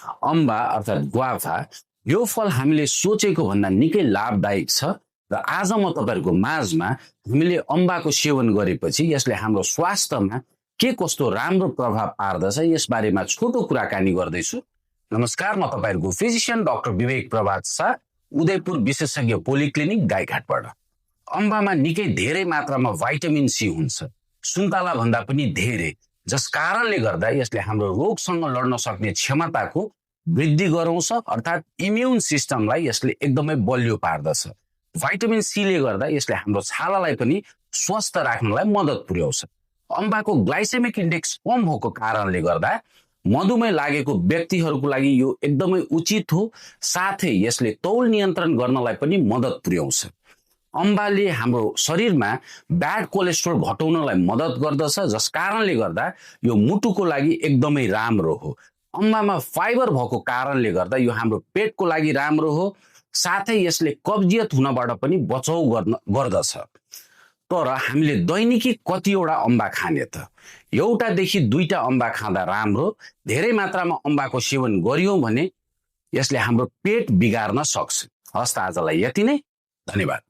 अम्बा अर्थात् ग्वाभा यो फल हामीले सोचेको भन्दा निकै लाभदायक छ र आज म तपाईहरुको माझमा हामीले अम्बाको सेवन गरेपछि यसले हाम्रो स्वास्थ्यमा के कस्तो राम्रो प्रभाव पार्दछ यस बारेमा छोटो कुराकानी गर्दैछु। नमस्कार, म तपाईहरुको फिजिशियन डाक्टर विवेक प्रभात शाह, उदयपुर विशेषज्ञ पोलिक्लिनिक गाईघाटबाट। अम्बामा निकै धेरै मात्रामा भाइटामिन सी हुन्छ, सुन्तला भन्दा पनि धेरै, जस कारणले गर्दा यसले हाम्रो रोगसँग लड्न सक्ने क्षमताको वृद्धि गराउँछ अर्थात् इम्युन सिस्टमलाई यसले एकदमै बलियो पार्दछ। भाइटामिन सी ले गर्दा यसले हाम्रो छालालाई पनि स्वस्थ राख्नलाई मद्दत पुर्याउँछ। अम्बाको ग्लाइसेमिक इन्डेक्स कम भएको कारणले गर्दा मधुमेह लागेको व्यक्तिहरूको लागि यो एकदमै उचित हो, साथै यसले तौल नियन्त्रण गर्नलाई पनि मद्दत पुर्याउँछ। अम्बाले हाम्रो शरीरमा ब्याड कोलेस्ट्रोल घटाउनलाई मद्दत गर्दछ, जस कारणले गर्दा यो मुटुको लागि एकदमै राम्रो हो। अम्बामा फाइबर भएको कारणले गर्दा यो हाम्रो पेटको लागि राम्रो हो, साथै यसले कब्जियत हुनबाट पनि बचाउ गर्दछ। तर हामीले दैनिकी कतिवटा अम्बा खाने त? एउटादेखि दुईटा अम्बा खाँदा राम्रो। धेरै मात्रामा अम्बाको सेवन गरियौं भने यसले हाम्रो पेट बिगार्न सक्छ। हस्त आजलाई यति नै, धन्यवाद।